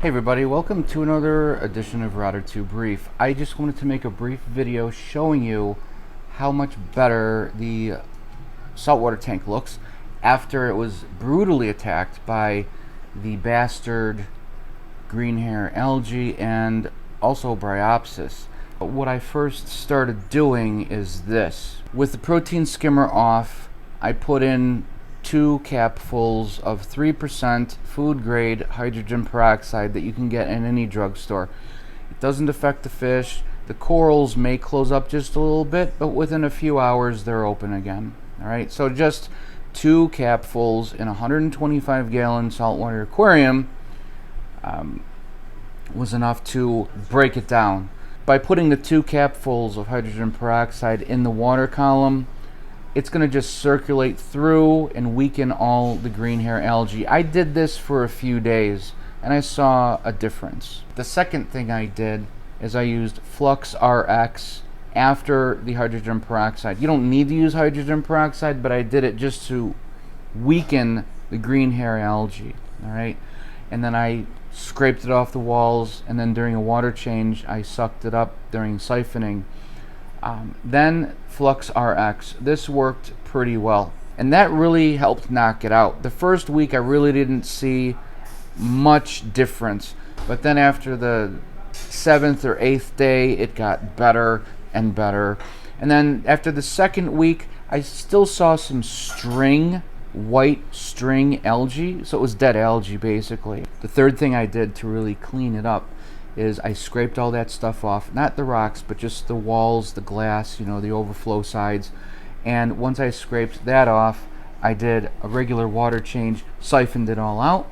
Hey everybody, welcome to another edition of RotterTube REEF. I just wanted to make a brief video showing you how much better the saltwater tank looks after it was brutally attacked by the bastard green hair algae and also Bryopsis. What I first started doing is this. With the protein skimmer off, I put in 2 capfuls of 3% food grade hydrogen peroxide that you can get in any drugstore. It doesn't affect the fish. The corals may close up just a little bit, but within a few hours they're open again. Alright, so just 2 capfuls in a 125 gallon saltwater aquarium was enough to break it down. By putting the 2 capfuls of hydrogen peroxide in the water column, it's going to just circulate through and weaken all the green hair algae. I did this for a few days and I saw a difference. The second thing I did is I used Flux RX after the hydrogen peroxide. You don't need to use hydrogen peroxide, but I did it just to weaken the green hair algae. Alright, and then I scraped it off the walls, and then during a water change I sucked it up during siphoning. Then Flux RX. This worked pretty well, and that really helped knock it out. The first week I really didn't see much difference, but then after the 7th or 8th day it got better and better. And then after the second week I still saw some white string algae, so it was dead algae basically. The third thing I did to really clean it up is I scraped all that stuff off, not the rocks, but just the walls, the glass, you know, the overflow sides. And once I scraped that off, I did a regular water change, siphoned it all out.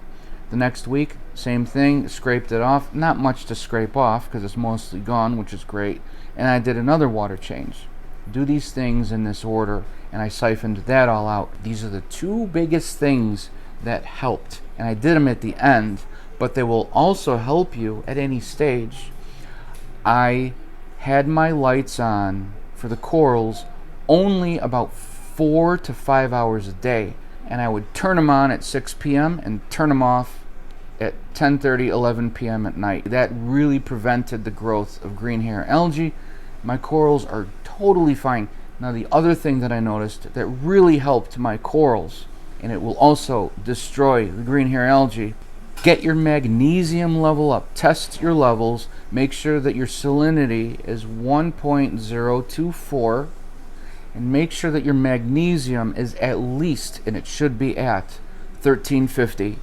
The next week, same thing, scraped it off. Not much to scrape off because it's mostly gone, which is great. And I did another water change. Do these things in this order, and I siphoned that all out. These are the 2 biggest things that helped, and I did them at the end, but they will also help you at any stage. I had my lights on for the corals only about 4 to 5 hours a day, and I would turn them on at 6 p.m. and turn them off at 10:30, 11 p.m. at night. That really prevented the growth of green hair algae. My corals are totally fine. Now the other thing that I noticed that really helped my corals, and it will also destroy the green hair algae, get your magnesium level up. Test your levels. Make sure that your salinity is 1.024, and make sure that your magnesium is at least, and it should be at, 1350.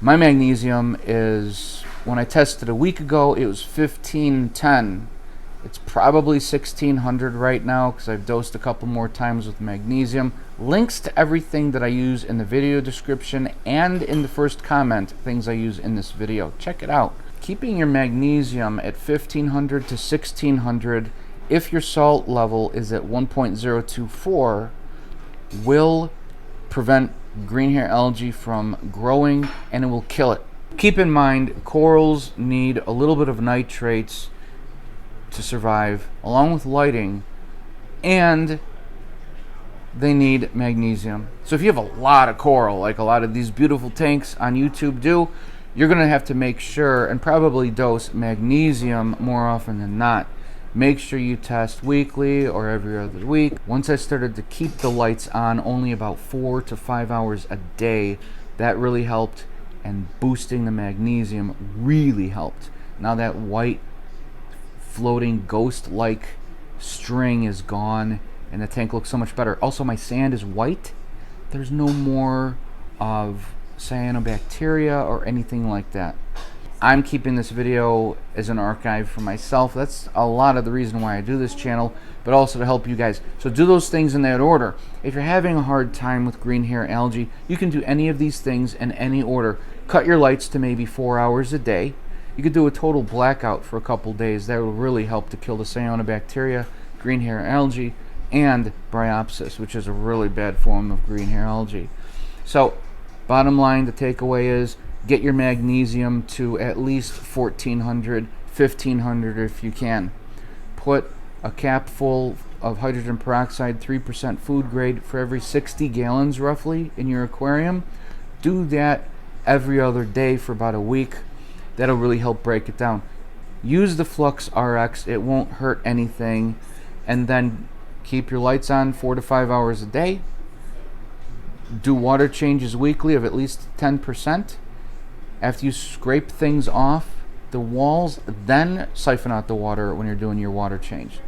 My magnesium is, when I tested a week ago, it was 1510. It's probably 1600 right now because I've dosed a couple more times with magnesium. Links to everything that I use in the video description and in the first comment, things I use in this video. Check it out. Keeping your magnesium at 1500 to 1600, if your salt level is at 1.024, will prevent green hair algae from growing, and it will kill it. Keep in mind, corals need a little bit of nitrates to survive, along with lighting, and they need magnesium. So if you have a lot of coral, like a lot of these beautiful tanks on YouTube do, you're going to have to make sure and probably dose magnesium more often than not. Make sure you test weekly or every other week. Once I started to keep the lights on only about 4 to 5 hours a day, that really helped, and boosting the magnesium really helped. Now that white floating ghost-like string is gone and the tank looks so much better. Also, my sand is white. There's no more of cyanobacteria or anything like that. I'm keeping this video as an archive for myself. That's a lot of the reason why I do this channel, but also to help you guys. So do those things in that order. If you're having a hard time with green hair algae, you can do any of these things in any order. Cut your lights to maybe 4 hours a day. You could do a total blackout for a couple days. That will really help to kill the cyanobacteria, green hair algae, and Bryopsis, which is a really bad form of green hair algae. So, bottom line, the takeaway is get your magnesium to at least 1400, 1500 if you can. Put a cap full of hydrogen peroxide, 3% food grade, for every 60 gallons roughly in your aquarium. Do that every other day for about a week. That'll really help break it down. Use the Flux RX, it won't hurt anything. And then keep your lights on 4 to 5 hours a day. Do water changes weekly of at least 10%. After you scrape things off the walls, then siphon out the water when you're doing your water change.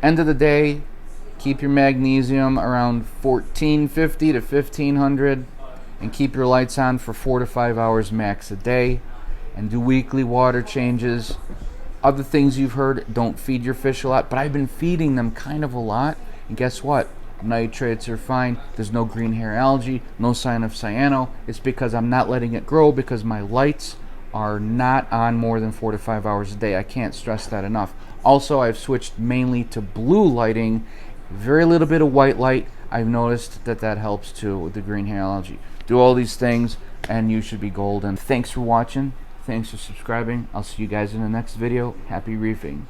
End of the day, keep your magnesium around 1450 to 1500 and keep your lights on for 4 to 5 hours max a day, and do weekly water changes. Other things you've heard, don't feed your fish a lot, but I've been feeding them kind of a lot, and guess what? Nitrates are fine. There's no green hair algae, no sign of cyano. It's because I'm not letting it grow because my lights are not on more than 4 to 5 hours a day. I can't stress that enough. Also, I've switched mainly to blue lighting, very little bit of white light. I've noticed that that helps too with the green hair algae. Do all these things and you should be golden. Thanks for watching. Thanks for subscribing. I'll see you guys in the next video. Happy reefing.